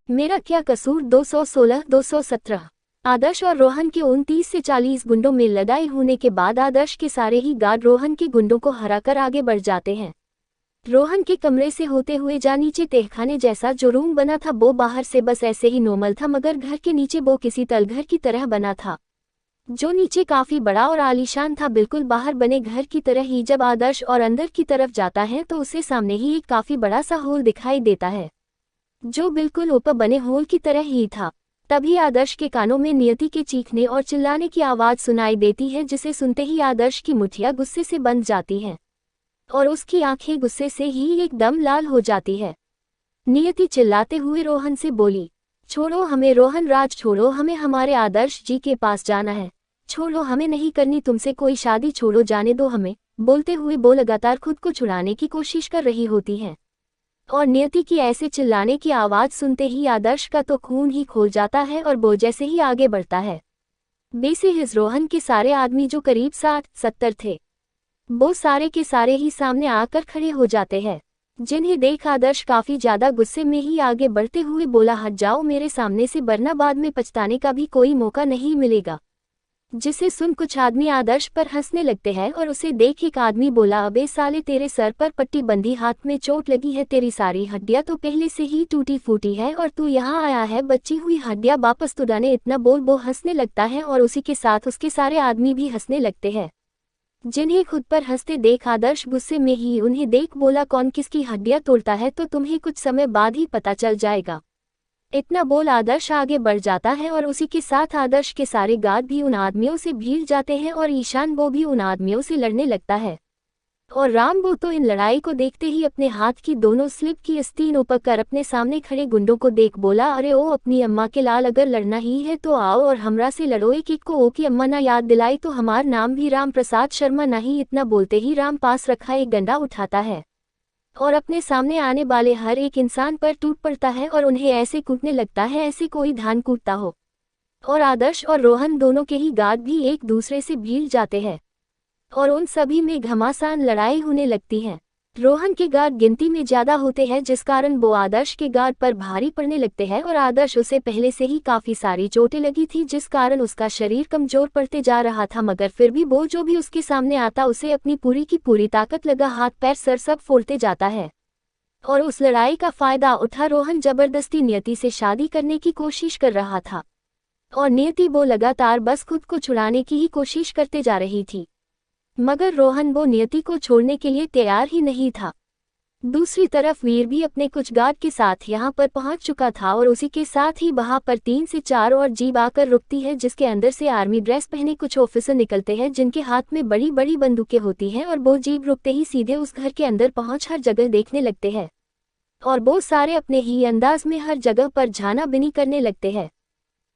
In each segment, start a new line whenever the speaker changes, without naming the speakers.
मेरा क्या कसूर। 216 217। आदर्श और रोहन के 29 से 40 गुंडों में लड़ाई होने के बाद आदर्श के सारे ही गार्ड रोहन के गुंडों को हराकर आगे बढ़ जाते हैं। रोहन के कमरे से होते हुए जा नीचे तहखाने जैसा जो रूम बना था वो बाहर से बस ऐसे ही नॉर्मल था, मगर घर के नीचे वो किसी तलघर की तरह बना था जो नीचे काफी बड़ा और आलीशान था, बिल्कुल बाहर बने घर की तरह ही। जब आदर्श और अंदर की तरफ जाता है तो उसे सामने ही एक काफी बड़ा सा होल दिखाई देता है जो बिल्कुल ऊपर बने होल की तरह ही था। तभी आदर्श के कानों में नियति के चीखने और चिल्लाने की आवाज सुनाई देती है, जिसे सुनते ही आदर्श की मुठिया गुस्से से बंध जाती हैं और उसकी आंखें गुस्से से ही एकदम लाल हो जाती है। नियति चिल्लाते हुए रोहन से बोली, छोड़ो हमें रोहन राज, छोड़ो हमें, हमारे आदर्श जी के पास जाना है। छोड़ो, हमें नहीं करनी तुमसे कोई शादी, छोड़ो, जाने दो हमें। बोलते हुए वो लगातार खुद को छुड़ाने की कोशिश कर रही होती हैं और नियति की ऐसे चिल्लाने की आवाज सुनते ही आदर्श का तो खून ही खोल जाता है और वो जैसे ही आगे बढ़ता है बेसिस रोहन के सारे आदमी जो करीब 60-70 थे वो सारे के सारे ही सामने आकर खड़े हो जाते हैं, जिन्हें देख आदर्श काफी ज्यादा गुस्से में ही आगे बढ़ते हुए बोला, हट जाओ मेरे सामने से, वरना बाद में पछताने का भी कोई मौका नहीं मिलेगा। जिसे सुन कुछ आदमी आदर्श पर हंसने लगते हैं और उसे देख एक आदमी बोला, अबे साले तेरे सर पर पट्टी बंधी, हाथ में चोट लगी है, तेरी सारी हड्डियां तो पहले से ही टूटी फूटी है और तू यहाँ आया है बची हुई हड्डियां वापस तुड़ाने। इतना बोल वो हंसने लगता है और उसी के साथ उसके सारे आदमी भी हंसने लगते हैं, जिन्हें खुद पर हंसते देख आदर्श गुस्से में ही उन्हें देख बोला, कौन किसकी हड्डियां तोड़ता है तो तुम्हें कुछ समय बाद ही पता चल जाएगा। इतना बोल आदर्श आगे बढ़ जाता है और उसी के साथ आदर्श के सारे गार्ड भी उन आदमियों से भीड़ जाते हैं और ईशान वो भी उन आदमियों से लड़ने लगता है। और राम वो तो इन लड़ाई को देखते ही अपने हाथ की दोनों स्लिप की आस्तीन ऊपर कर अपने सामने खड़े गुंडों को देख बोला, अरे ओ अपनी अम्मा के लाल, अगर लड़ना ही है तो आओ और हमरा से लड़ो। एक को ओ की अम्मा ना याद दिलाई तो हमार नाम भी राम प्रसाद शर्मा नहीं। इतना बोलते ही राम पास रखा एक डंडा उठाता है और अपने सामने आने वाले हर एक इंसान पर टूट पड़ता है और उन्हें ऐसे कूटने लगता है ऐसे कोई धान कूटता हो। और आदर्श और रोहन दोनों के ही गार्ड भी एक दूसरे से भीड़ जाते हैं और उन सभी में घमासान लड़ाई होने लगती है। रोहन के गार्ड गिनती में ज्यादा होते हैं, जिस कारण वो आदर्श के गार्ड पर भारी पड़ने लगते हैं और आदर्श उसे पहले से ही काफी सारी चोटें लगी थी, जिस कारण उसका शरीर कमजोर पड़ते जा रहा था, मगर फिर भी वो जो भी उसके सामने आता उसे अपनी पूरी की पूरी ताकत लगा हाथ पैर सर सब फोड़ते जाता है। और उस लड़ाई का फायदा उठा रोहन जबरदस्ती नियति से शादी करने की कोशिश कर रहा था और नियति वो लगातार बस खुद को छुड़ाने की ही कोशिश करते जा रही थी, मगर रोहन वो नियति को छोड़ने के लिए तैयार ही नहीं था। दूसरी तरफ वीर भी अपने कुछ गार्ड के साथ यहाँ पर पहुंच चुका था और उसी के साथ ही वहां पर 3 से 4 और जीप आकर रुकती है, जिसके अंदर से आर्मी ड्रेस पहने कुछ ऑफिसर निकलते हैं, जिनके हाथ में बड़ी बड़ी बंदूकें होती हैं और वो जीप रुकते ही सीधे उस घर के अंदर पहुंच हर जगह देखने लगते हैं और वो सारे अपने ही अंदाज में हर जगह पर झाना बिनी करने लगते हैं।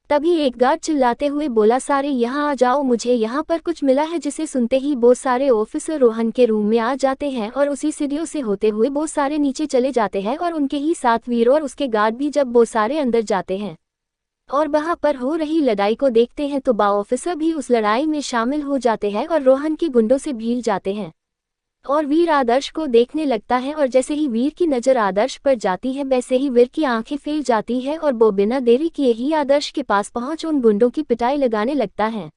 तभी एक गार्ड चिल्लाते हुए बोला, सारे यहाँ आ जाओ, मुझे यहाँ पर कुछ मिला है। जिसे सुनते ही वो सारे ऑफिसर रोहन के रूम में आ जाते हैं और उसी सीढ़ियों से होते हुए वो सारे नीचे चले जाते हैं और उनके ही साथ वीर और उसके गार्ड भी जब वो सारे अंदर जाते हैं और वहां पर हो रही लड़ाई को देखते हैं तो बा ऑफिसर भी उस लड़ाई में शामिल हो जाते हैं और रोहन के गुंडों से भीड़ जाते हैं और वीर आदर्श को देखने लगता है और जैसे ही वीर की नज़र आदर्श पर जाती है वैसे ही वीर की आंखें फेल जाती है और वो बिना देरी किए ही आदर्श के पास पहुंच उन गुंडों की पिटाई लगाने लगता है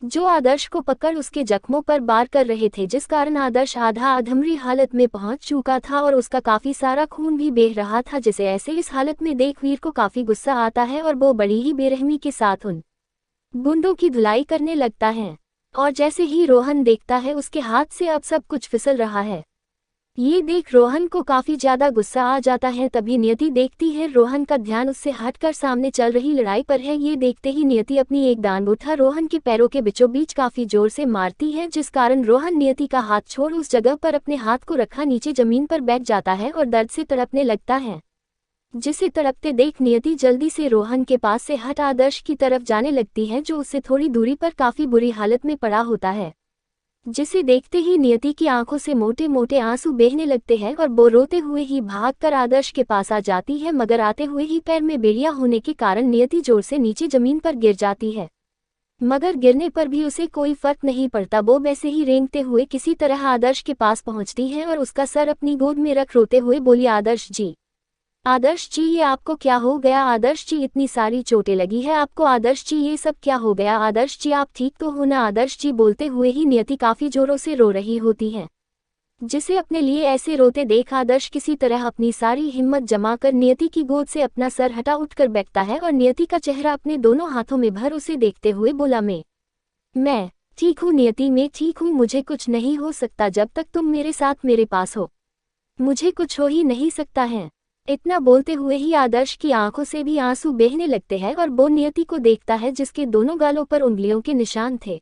जो आदर्श को पकड़ उसके जख्मों पर वार कर रहे थे, जिस कारण आदर्श आधा अधमरी हालत में पहुंच चुका था और उसका काफी सारा खून भी बह रहा था। जिसे ऐसे इस हालत में देख वीर को काफी गुस्सा आता है और वो बड़ी ही बेरहमी के साथ उन गुंडों की धुलाई करने लगता है और जैसे ही रोहन देखता है उसके हाथ से अब सब कुछ फिसल रहा है। ये देख रोहन को काफी ज्यादा गुस्सा आ जाता है। तभी नियति देखती है रोहन का ध्यान उससे हटकर सामने चल रही लड़ाई पर है। ये देखते ही नियति अपनी एक डांड उठा रोहन के पैरों के बीचों बीच काफी जोर से मारती है, जिस कारण रोहन नियति का हाथ छोड़ उस जगह पर अपने हाथ को रखा नीचे जमीन पर बैठ जाता है और दर्द से तड़पने लगता है। जिसे तड़पते देख नियति जल्दी से रोहन के पास से हट आदर्श की तरफ जाने लगती है, जो उससे थोड़ी दूरी पर काफी बुरी हालत में पड़ा होता है। जिसे देखते ही नियति की आंखों से मोटे मोटे आंसू बहने लगते हैं और वो रोते हुए ही भागकर आदर्श के पास आ जाती है, मगर आते हुए ही पैर में बेड़िया होने के कारण नियति जोर से नीचे जमीन पर गिर जाती है। मगर गिरने पर भी उसे कोई फर्क नहीं पड़ता। वो वैसे ही रेंगते हुए किसी तरह आदर्श के पास पहुंचती है और उसका सर अपनी गोद में रख रोते हुए बोली, आदर्श जी आदर्श जी ये आपको क्या हो गया? आदर्श जी इतनी सारी चोटें लगी है आपको? आदर्श जी ये सब क्या हो गया? आदर्श जी आप ठीक तो हो ना? आदर्श जी बोलते हुए ही नियति काफी जोरों से रो रही होती है। जिसे अपने लिए ऐसे रोते देख आदर्श किसी तरह अपनी सारी हिम्मत जमाकर नियति की गोद से अपना सर हटा उठकर बैठता है और नियति का चेहरा अपने दोनों हाथों में भर उसे देखते हुए बोला, मैं ठीक हूँ नियति, मैं ठीक हूँ, मुझे कुछ नहीं हो सकता जब तक तुम मेरे साथ मेरे पास हो। मुझे कुछ हो ही नहीं सकता है। इतना बोलते हुए ही आदर्श की आंखों से भी आंसू बहने लगते हैं और वो नियति को देखता है जिसके दोनों गालों पर उंगलियों के निशान थे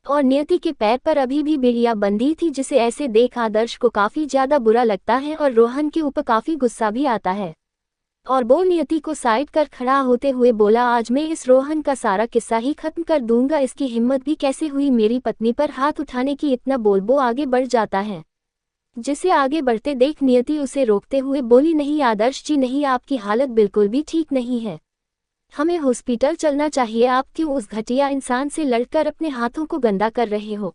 और नियति के पैर पर अभी भी बेड़ियां बंधी थी, जिसे ऐसे देख आदर्श को काफी ज्यादा बुरा लगता है और रोहन के ऊपर काफी गुस्सा भी आता है। और वो नियति को साइड कर खड़ा होते हुए बोला, आज मैं इस रोहन का सारा किस्सा ही खत्म कर दूंगा। इसकी हिम्मत भी कैसे हुई मेरी पत्नी पर हाथ उठाने की? इतना बोल वो आगे बढ़ जाता है। जिसे आगे बढ़ते देख नियति उसे रोकते हुए बोली, नहीं आदर्श जी नहीं, आपकी हालत बिल्कुल भी ठीक नहीं है, हमें हॉस्पिटल चलना चाहिए। आप क्यों उस घटिया इंसान से लड़कर अपने हाथों को गंदा कर रहे हो?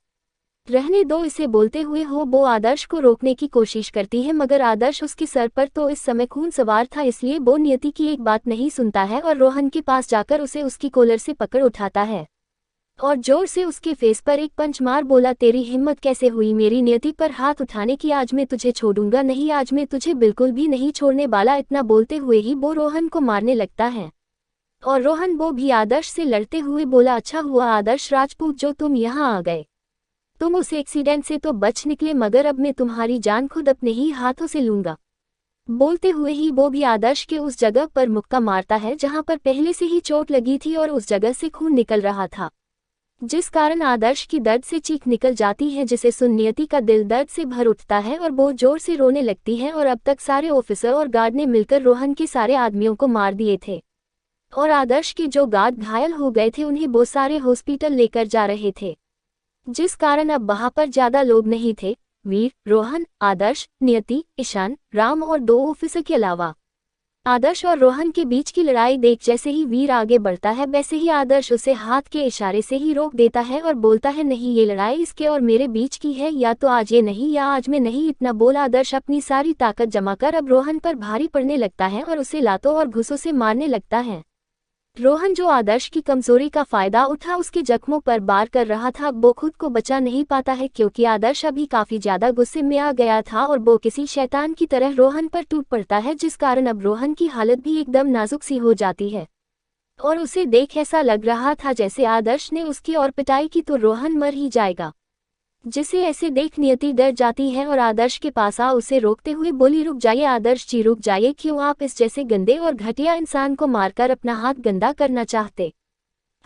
रहने दो इसे। बोलते हुए वो आदर्श को रोकने की कोशिश करती है, मगर आदर्श उसके सर पर तो इस समय खून सवार था, इसलिए वो नियति की एक बात नहीं सुनता है और रोहन के पास जाकर उसे उसकी कॉलर से पकड़ उठाता है और जोर से उसके फेस पर एक पंच मार बोला, तेरी हिम्मत कैसे हुई मेरी नियति पर हाथ उठाने की? आज मैं तुझे छोड़ूंगा नहीं, आज मैं तुझे बिल्कुल भी नहीं छोड़ने वाला। इतना बोलते हुए ही वो रोहन को मारने लगता है और रोहन वो भी आदर्श से लड़ते हुए बोला, अच्छा हुआ आदर्श राजपूत जो तुम यहाँ आ गए। तुम उस एक्सीडेंट से तो बच निकले, मगर अब मैं तुम्हारी जान खुद अपने ही हाथों से लूंगा। बोलते हुए ही वो भी आदर्श के उस जगह पर मुक्का मारता है जहां पर पहले से ही चोट लगी थी और उस जगह से खून निकल रहा था, जिस कारण आदर्श की दर्द से चीख निकल जाती है, जिसे सुन नियति का दिल दर्द से भर उठता है और वो जोर से रोने लगती है। और अब तक सारे ऑफिसर और गार्ड ने मिलकर रोहन के सारे आदमियों को मार दिए थे और आदर्श के जो गार्ड घायल हो गए थे उन्हें वो सारे हॉस्पिटल लेकर जा रहे थे, जिस कारण अब वहां पर ज्यादा लोग नहीं थे। वीर, रोहन, आदर्श, नियति, ईशान, राम और 2 ऑफिसर के अलावा। आदर्श और रोहन के बीच की लड़ाई देख जैसे ही वीर आगे बढ़ता है वैसे ही आदर्श उसे हाथ के इशारे से ही रोक देता है और बोलता है, नहीं ये लड़ाई इसके और मेरे बीच की है, या तो आज ये नहीं या आज में नहीं। इतना बोल आदर्श अपनी सारी ताकत जमाकर अब रोहन पर भारी पड़ने लगता है और उसे लातों और घुसों से मारने लगता है। रोहन जो आदर्श की कमजोरी का फायदा उठा उसके जख्मों पर वार कर रहा था, वो खुद को बचा नहीं पाता है क्योंकि आदर्श अभी काफी ज्यादा गुस्से में आ गया था और वो किसी शैतान की तरह रोहन पर टूट पड़ता है, जिस कारण अब रोहन की हालत भी एकदम नाजुक सी हो जाती है और उसे देख ऐसा लग रहा था जैसे आदर्श ने उसकी और पिटाई की तो रोहन मर ही जाएगा। जिसे ऐसे देख नियति डर जाती है और आदर्श के पास आ उसे रोकते हुए बोली, रुक जाइए आदर्श जी रुक जाइए, क्यों आप इस जैसे गंदे और घटिया इंसान को मारकर अपना हाथ गंदा करना चाहते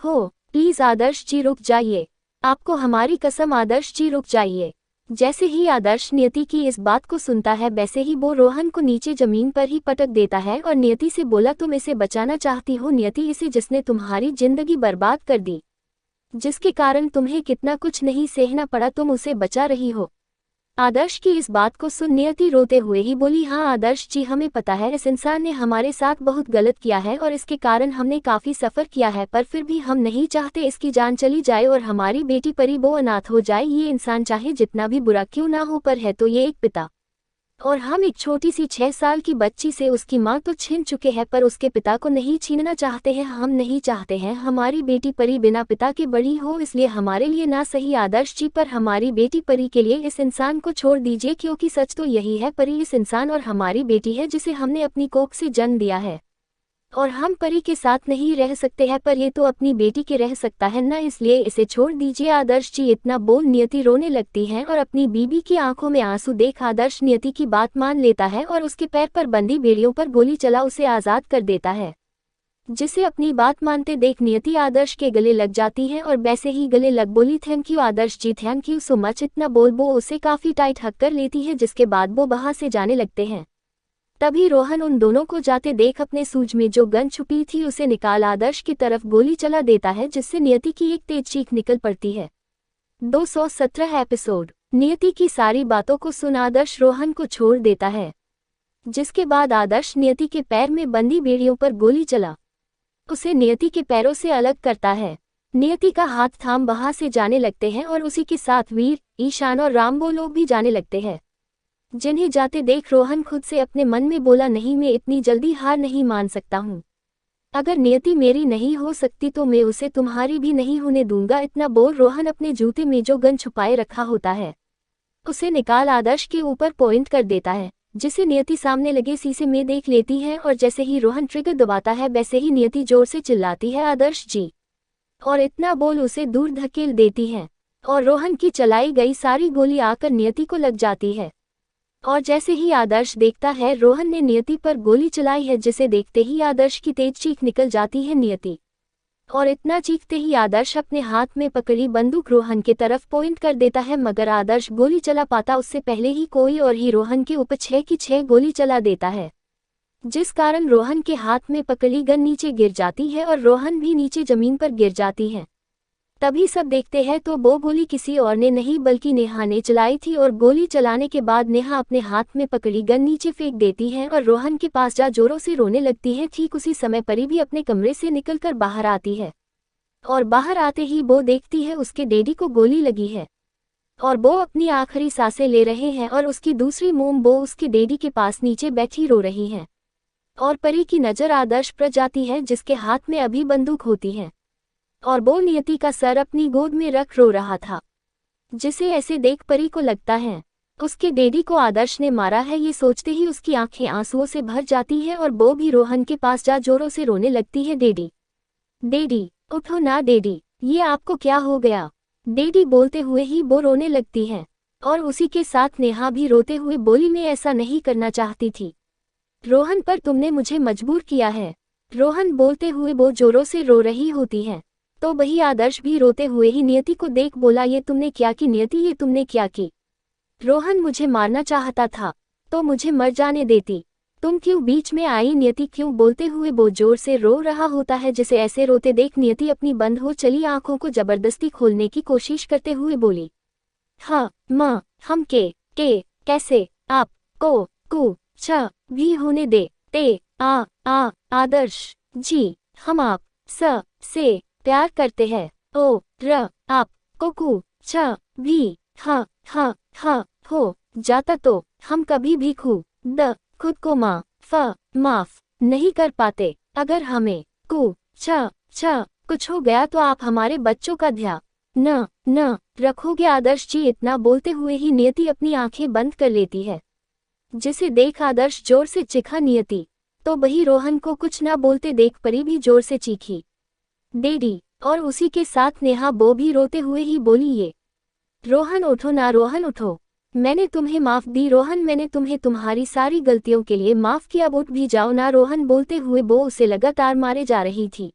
हो? प्लीज आदर्श जी रुक जाइए, आपको हमारी कसम आदर्श जी रुक जाइए। जैसे ही आदर्श नियति की इस बात को सुनता है वैसे ही वो रोहन को नीचे जमीन पर ही पटक देता है और नियति से बोला, तुम इसे बचाना चाहती हो नियति, इसे जिसने तुम्हारी जिंदगी बर्बाद कर दी, जिसके कारण तुम्हें कितना कुछ नहीं सहना पड़ा, तुम उसे बचा रही हो। आदर्श की इस बात को सुन नियति रोते हुए ही बोली, हाँ आदर्श जी हमें पता है इस इंसान ने हमारे साथ बहुत गलत किया है और इसके कारण हमने काफी सफर किया है, पर फिर भी हम नहीं चाहते इसकी जान चली जाए और हमारी बेटी परी वो अनाथ हो जाए। ये इंसान चाहे जितना भी बुरा क्यों ना हो पर है तो ये एक पिता, और हम एक छोटी सी 6 साल की बच्ची से उसकी माँ तो छीन चुके हैं पर उसके पिता को नहीं छीनना चाहते हैं। हम नहीं चाहते हैं हमारी बेटी परी बिना पिता के बड़ी हो, इसलिए हमारे लिए ना सही आदर्श जी पर हमारी बेटी परी के लिए इस इंसान को छोड़ दीजिए, क्योंकि सच तो यही है परी इस इंसान और हमारी बेटी है जिसे हमने अपनी कोख से जन्म दिया है और हम परी के साथ नहीं रह सकते हैं, पर ये तो अपनी बेटी के रह सकता है ना, इसलिए इसे छोड़ दीजिए आदर्श जी। इतना बोल नियति रोने लगती है और अपनी बीबी की आंखों में आंसू देख आदर्श नियति की बात मान लेता है और उसके पैर पर बंदी बेड़ियों पर गोली चला उसे आजाद कर देता है। जिसे अपनी बात मानते देख नियति आदर्श के गले लग जाती है और वैसे ही गले लग बोली, thank you Adarsh ji, thank you so much. इतना बोल वो उसे काफी टाइट हक कर लेती है, जिसके बाद वो वहां से जाने लगते हैं। तभी रोहन उन दोनों को जाते देख अपने सूज में जो गन छुपी थी उसे निकाल आदर्श की तरफ गोली चला देता है, जिससे नियति की एक तेज चीख निकल पड़ती है। 217 एपिसोड। नियति की सारी बातों को सुन आदर्श रोहन को छोड़ देता है, जिसके बाद आदर्श नियति के पैर में बंदी बेड़ियों पर गोली चला उसे नियति के पैरों से अलग करता है। नियति का हाथ थाम वहां से जाने लगते हैं और उसी के साथ वीर, ईशान और राम वो लोग भी जाने लगते हैं। जिन्हें जाते देख रोहन खुद से अपने मन में बोला, नहीं, मैं इतनी जल्दी हार नहीं मान सकता हूँ। अगर नियति मेरी नहीं हो सकती तो मैं उसे तुम्हारी भी नहीं होने दूंगा। इतना बोल रोहन अपने जूते में जो गन छुपाए रखा होता है उसे निकाल आदर्श के ऊपर पॉइंट कर देता है, जिसे नियति सामने लगे शीशे में देख लेती है। और जैसे ही रोहन ट्रिगर दबाता है वैसे ही नियति जोर से चिल्लाती है, आदर्श जी, और इतना बोल उसे दूर धकेल देती है और रोहन की चलाई गई सारी गोली आकर नियति को लग जाती है। और जैसे ही आदर्श देखता है रोहन ने नियति पर गोली चलाई है, जिसे देखते ही आदर्श की तेज चीख निकल जाती है नियति, और इतना चीखते ही आदर्श अपने हाथ में पकड़ी बंदूक रोहन के तरफ पॉइंट कर देता है, मगर आदर्श गोली चला पाता उससे पहले ही कोई और ही रोहन के ऊपर 6 की 6 गोली चला देता है, जिस कारण रोहन के हाथ में पकड़ी गन नीचे गिर जाती है और रोहन भी नीचे जमीन पर गिर जाती है। तभी सब देखते हैं तो वो गोली किसी और ने नहीं बल्कि नेहा ने चलाई थी, और गोली चलाने के बाद नेहा अपने हाथ में पकड़ी गन नीचे फेंक देती है और रोहन के पास जा जोरों से रोने लगती है। ठीक उसी समय परी भी अपने कमरे से निकलकर बाहर आती है, और बाहर आते ही वो देखती है उसके डैडी को गोली लगी है और वो अपनी आखिरी सांसें ले रहे हैं, और उसकी दूसरी मोम वो उसके डैडी के पास नीचे बैठी रो रही है। और परी की नज़र आदर्श पर जाती है जिसके हाथ में अभी बंदूक होती है, और वो नियति का सर अपनी गोद में रख रो रहा था, जिसे ऐसे देख परी को लगता है उसके डैडी को आदर्श ने मारा है। ये सोचते ही उसकी आंखें आंसुओं से भर जाती है और वो भी रोहन के पास जा जोरों से रोने लगती है, डैडी, डैडी, उठो ना डैडी, ये आपको क्या हो गया? डैडी बोलते हुए ही वो रोने लगती है, और उसी के साथ नेहा भी रोते हुए बोली, मैं ऐसा नहीं करना चाहती थी रोहन, पर तुमने मुझे मजबूर किया है। रोहन बोलते हुए वो जोरों से रो रही होती है, तो वही आदर्श भी रोते हुए ही नियति को देख बोला, ये तुमने क्या की नियति, ये तुमने क्या की? रोहन मुझे मारना चाहता था तो मुझे मर जाने देती, तुम क्यों बीच में आई नियति, क्यों? बोलते हुए वो जोर से रो रहा होता है, जिसे ऐसे रोते देख नियति अपनी बंद हो चली आंखों को जबरदस्ती खोलने की कोशिश करते हुए बोली, हाँ माँ, हम कैसे आप को कुछ भी होने दे ते आदर्श जी, हम आप से प्यार करते हैं। ओ आप को कुछ भी हाँ हो जाता तो हम कभी भी खुद को माफ नहीं कर पाते। अगर हमें कुछ हो गया तो आप हमारे बच्चों का ध्यान न रखोगे आदर्श जी। इतना बोलते हुए ही नियति अपनी आंखें बंद कर लेती है, जिसे देख आदर्श जोर से चीखा नियति, तो वही रोहन को कुछ न बोलते देख परी भी जोर से चीखी, डैडी, और उसी के साथ नेहा वो भी रोते हुए ही बोली, ये रोहन उठो ना, रोहन उठो, मैंने तुम्हें माफ दी रोहन, मैंने तुम्हें तुम्हारी सारी गलतियों के लिए माफ किया, अब उठ भी जाओ ना। रोहन बोलते हुए वो उसे लगातार मारे जा रही थी।